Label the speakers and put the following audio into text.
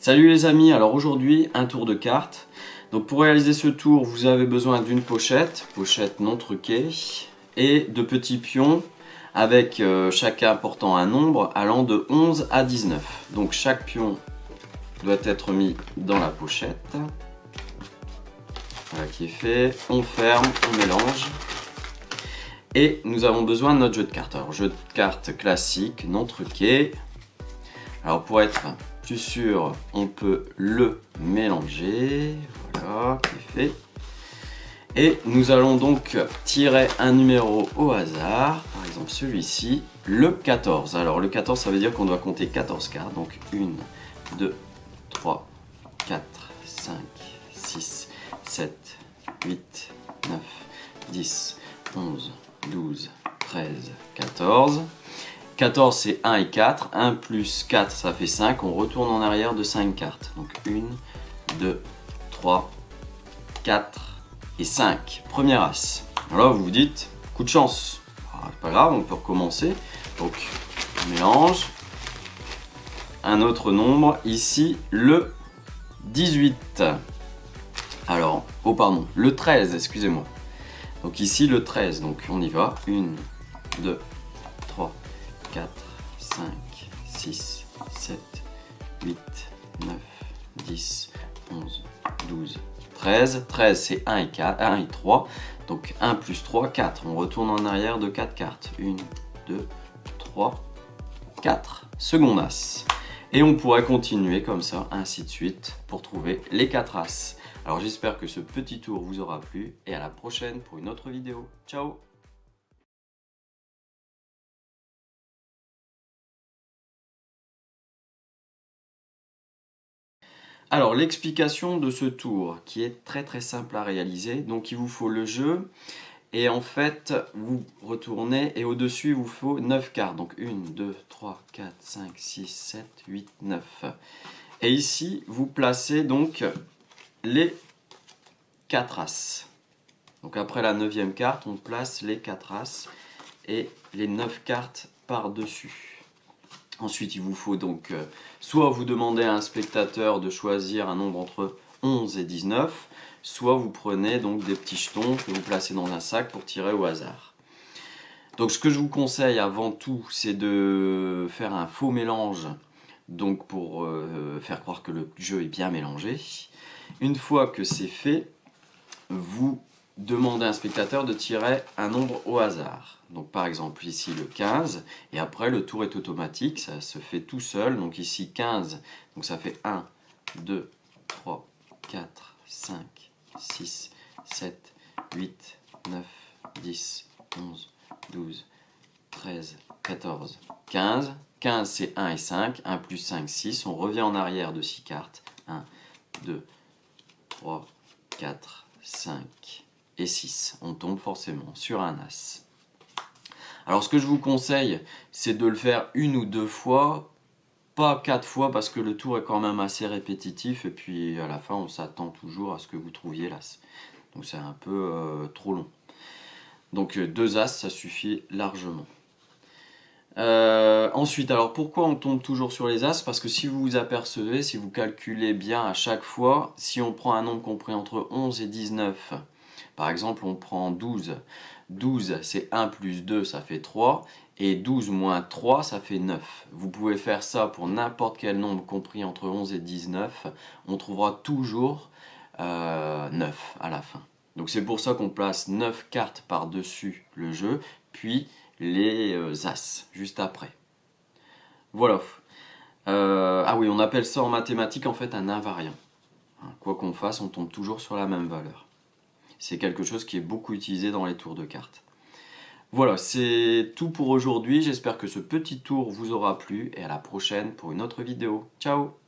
Speaker 1: Salut les amis, alors aujourd'hui un tour de cartes. Donc pour réaliser ce tour, vous avez besoin d'une pochette non truquée, et de petits pions avec chacun portant un nombre allant de 11 à 19. Donc chaque pion doit être mis dans la pochette. Voilà qui est fait, on ferme, on mélange. Et nous avons besoin de notre jeu de cartes. Alors jeu de cartes classique, non truqué. Alors pour être plus sûr, on peut le mélanger. Voilà, c'est fait. Et nous allons donc tirer un numéro au hasard. Par exemple celui-ci, le 14. Alors le 14, ça veut dire qu'on doit compter 14 cartes. Donc 1, 2, 3, 4, 5, 6, 7, 8, 9, 10, 11, 12, 13, 14. 14 c'est 1 et 4, 1 plus 4 ça fait 5, on retourne en arrière de 5 cartes. Donc 1, 2, 3, 4 et 5. Première as. Alors là vous vous dites, coup de chance. C'est pas grave, on peut recommencer. Donc on mélange. Un autre nombre, ici le 18. Alors, oh pardon, le 13, excusez-moi. Donc ici le 13, donc on y va. 1, 2, 3, 4, 5, 6, 7, 8, 9, 10, 11, 12, 13. 13 c'est 1 et 4, 1 et 3. Donc 1 plus 3, 4. On retourne en arrière de 4 cartes. 1, 2, 3, 4. Seconde as. Et on pourrait continuer comme ça, ainsi de suite, pour trouver les 4 as. Alors j'espère que ce petit tour vous aura plu et à la prochaine pour une autre vidéo. Ciao! Alors l'explication de ce tour qui est très simple à réaliser, donc il vous faut le jeu et en fait vous retournez et au-dessus il vous faut 9 cartes, donc 1, 2, 3, 4, 5, 6, 7, 8, 9. Et ici vous placez donc les 4 as. Donc après la 9e carte on place les 4 as et les 9 cartes par-dessus. Ensuite, il vous faut donc soit vous demandez à un spectateur de choisir un nombre entre 11 et 19, soit vous prenez donc des petits jetons que vous placez dans un sac pour tirer au hasard. Donc ce que je vous conseille avant tout, c'est de faire un faux mélange, donc pour faire croire que le jeu est bien mélangé. Une fois que c'est fait, vous demandez à un spectateur de tirer un nombre au hasard. Donc par exemple ici le 15, et après le tour est automatique, ça se fait tout seul. Donc ici 15, donc ça fait 1, 2, 3, 4, 5, 6, 7, 8, 9, 10, 11, 12, 13, 14, 15. 15 c'est 1 et 5, 1 plus 5, 6. On revient en arrière de 6 cartes. 1, 2, 3, 4, 5 et 6. On tombe forcément sur un as. Alors ce que je vous conseille, c'est de le faire une ou deux fois, pas 4 fois parce que le tour est quand même assez répétitif et puis à la fin on s'attend toujours à ce que vous trouviez l'as. Donc c'est un peu trop long. Donc 2 as ça suffit largement. Ensuite, alors pourquoi on tombe toujours sur les as? Parce que si vous vous apercevez, si vous calculez bien à chaque fois, si on prend un nombre compris entre 11 et 19, par exemple on prend 12, 12 c'est 1 plus 2 ça fait 3, et 12 moins 3 ça fait 9. Vous pouvez faire ça pour n'importe quel nombre compris entre 11 et 19, on trouvera toujours 9 à la fin. Donc c'est pour ça qu'on place 9 cartes par-dessus le jeu, puis les as juste après. Voilà. Ah oui, on appelle ça en mathématiques en fait un invariant. Quoi qu'on fasse, on tombe toujours sur la même valeur. C'est quelque chose qui est beaucoup utilisé dans les tours de cartes. Voilà, c'est tout pour aujourd'hui. J'espère que ce petit tour vous aura plu et à la prochaine pour une autre vidéo. Ciao!